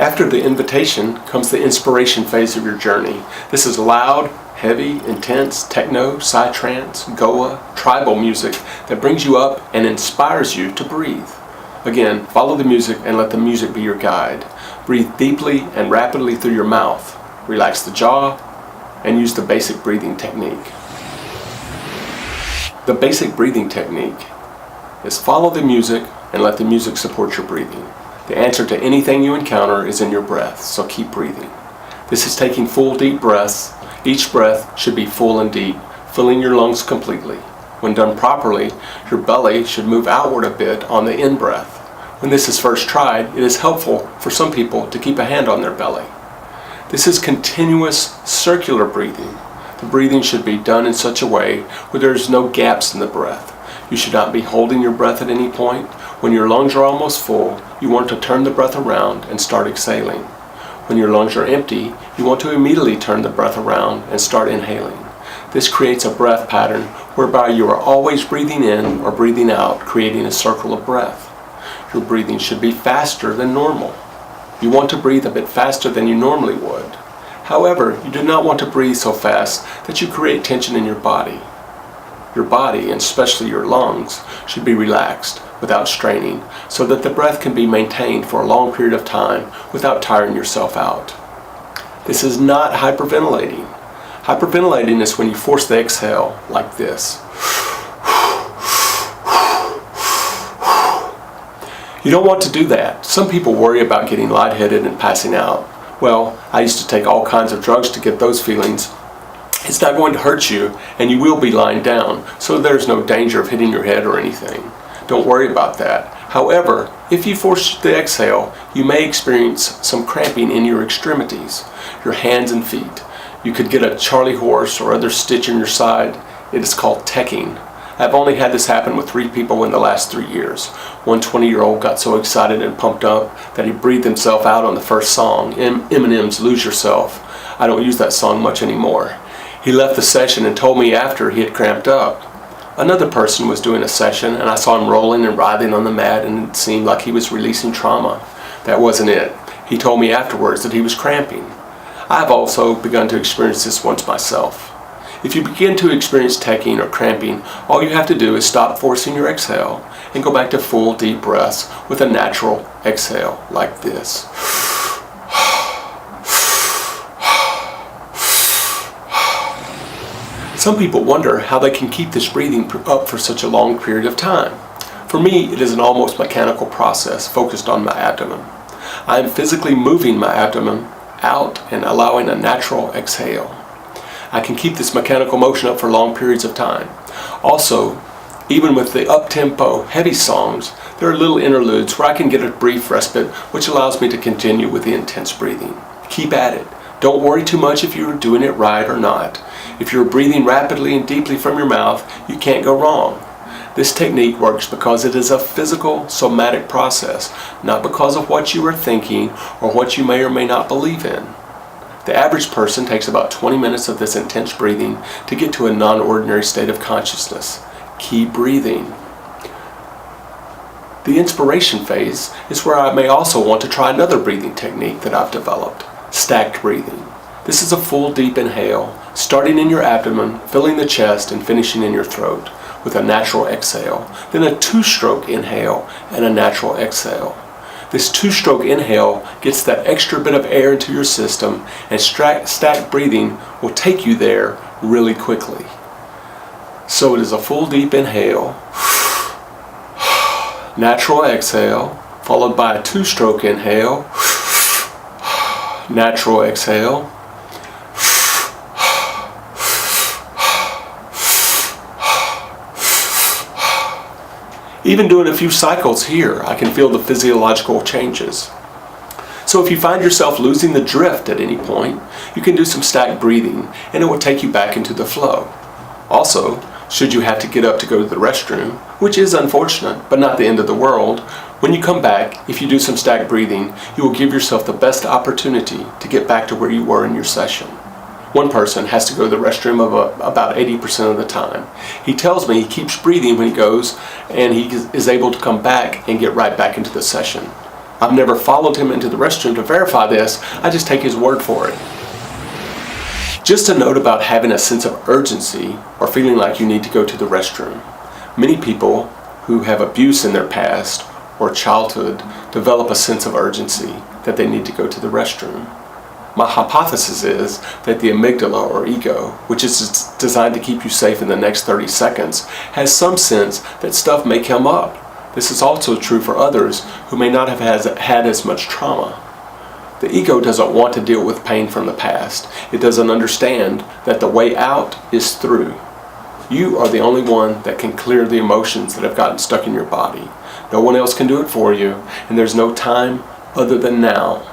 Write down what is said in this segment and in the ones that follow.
After the invitation comes the inspiration phase of your journey. This is loud, heavy, intense, techno, psytrance, Goa, tribal music that brings you up and inspires you to breathe. Again, follow the music and let the music be your guide. Breathe deeply and rapidly through your mouth. Relax the jaw and use the basic breathing technique. The basic breathing technique is follow the music and let the music support your breathing. The answer to anything you encounter is in your breath, so keep breathing. This is taking full deep breaths. Each breath should be full and deep, filling your lungs completely. When done properly, your belly should move outward a bit on the in-breath. When this is first tried, it is helpful for some people to keep a hand on their belly. This is continuous circular breathing. The breathing should be done in such a way where there is no gaps in the breath. You should not be holding your breath at any point. When your lungs are almost full, you want to turn the breath around and start exhaling. When your lungs are empty, you want to immediately turn the breath around and start inhaling. This creates a breath pattern whereby you are always breathing in or breathing out, creating a circle of breath. Your breathing should be faster than normal. You want to breathe a bit faster than you normally would. However, you do not want to breathe so fast that you create tension in your body. Your body, and especially your lungs, should be relaxed without straining so that the breath can be maintained for a long period of time without tiring yourself out. This is not hyperventilating. Hyperventilating is when you force the exhale like this. You don't want to do that. Some people worry about getting lightheaded and passing out. Well, I used to take all kinds of drugs to get those feelings. It's not going to hurt you, and you will be lying down, so there's no danger of hitting your head or anything. Don't worry about that. However, if you force the exhale, you may experience some cramping in your extremities, your hands and feet. You could get a Charlie horse or other stitch in your side. It is called teching. I've only had this happen with 3 people in the last 3 years. One 20-year-old got so excited and pumped up that he breathed himself out on the first song, Eminem's Lose Yourself. I don't use that song much anymore. He left the session and told me after he had cramped up. Another person was doing a session and I saw him rolling and writhing on the mat, and it seemed like he was releasing trauma. That wasn't it. He told me afterwards that he was cramping. I have also begun to experience this once myself. If you begin to experience teching or cramping, all you have to do is stop forcing your exhale and go back to full deep breaths with a natural exhale like this. Some people wonder how they can keep this breathing up for such a long period of time. For me, it is an almost mechanical process focused on my abdomen. I am physically moving my abdomen out and allowing a natural exhale. I can keep this mechanical motion up for long periods of time. Also, even with the up-tempo, heavy songs, there are little interludes where I can get a brief respite, which allows me to continue with the intense breathing. Keep at it. Don't worry too much if you're doing it right or not. If you're breathing rapidly and deeply from your mouth, you can't go wrong. This technique works because it is a physical, somatic process, not because of what you are thinking or what you may or may not believe in. The average person takes about 20 minutes of this intense breathing to get to a non-ordinary state of consciousness. Keep breathing. The inspiration phase is where I may also want to try another breathing technique that I've developed, stacked breathing. This is a full deep inhale, starting in your abdomen, filling the chest, and finishing in your throat with a natural exhale, then a 2-stroke inhale and a natural exhale. This 2-stroke inhale gets that extra bit of air into your system, and stacked breathing will take you there really quickly. So it is a full deep inhale, natural exhale, followed by a 2-stroke inhale, natural exhale, even doing a few cycles here, I can feel the physiological changes. So if you find yourself losing the drift at any point, you can do some stacked breathing and it will take you back into the flow. Also, should you have to get up to go to the restroom, which is unfortunate, but not the end of the world, when you come back, if you do some stacked breathing, you will give yourself the best opportunity to get back to where you were in your session. One person has to go to the restroom about 80% of the time. He tells me he keeps breathing when he goes, and he is able to come back and get right back into the session. I've never followed him into the restroom to verify this, I just take his word for it. Just a note about having a sense of urgency or feeling like you need to go to the restroom. Many people who have abuse in their past or childhood develop a sense of urgency that they need to go to the restroom. My hypothesis is that the amygdala or ego, which is designed to keep you safe in the next 30 seconds, has some sense that stuff may come up. This is also true for others who may not have had as much trauma. The ego doesn't want to deal with pain from the past. It doesn't understand that the way out is through. You are the only one that can clear the emotions that have gotten stuck in your body. No one else can do it for you, and there's no time other than now.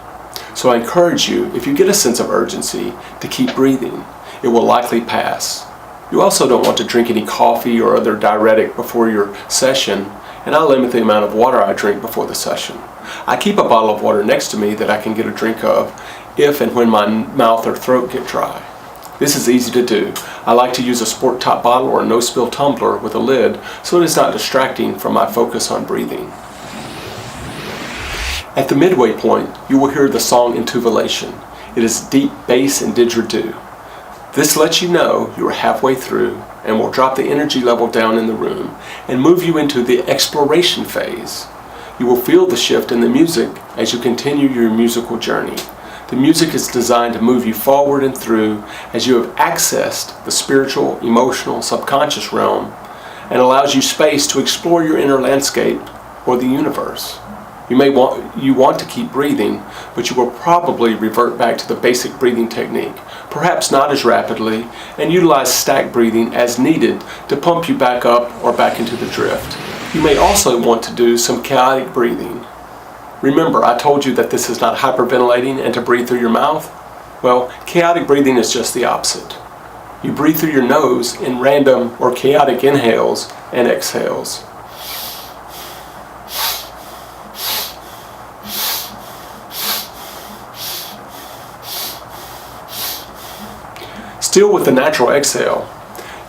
So I encourage you, if you get a sense of urgency, to keep breathing. It will likely pass. You also don't want to drink any coffee or other diuretic before your session, and I limit the amount of water I drink before the session. I keep a bottle of water next to me that I can get a drink of if and when my mouth or throat get dry. This is easy to do. I like to use a sport top bottle or a no-spill tumbler with a lid so it is not distracting from my focus on breathing. At the midway point, you will hear the song Intuvolation. It is deep bass and didgeridoo. This lets you know you are halfway through and will drop the energy level down in the room and move you into the exploration phase. You will feel the shift in the music as you continue your musical journey. The music is designed to move you forward and through as you have accessed the spiritual, emotional, subconscious realm and allows you space to explore your inner landscape or the universe. You want to keep breathing, but you will probably revert back to the basic breathing technique, perhaps not as rapidly, and utilize stack breathing as needed to pump you back up or back into the drift. You may also want to do some chaotic breathing. Remember, I told you that this is not hyperventilating and to breathe through your mouth? Well, chaotic breathing is just the opposite. You breathe through your nose in random or chaotic inhales and exhales. Still with the natural exhale,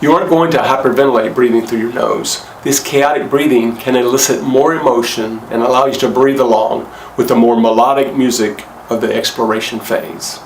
you aren't going to hyperventilate breathing through your nose. This chaotic breathing can elicit more emotion and allow you to breathe along with the more melodic music of the exploration phase.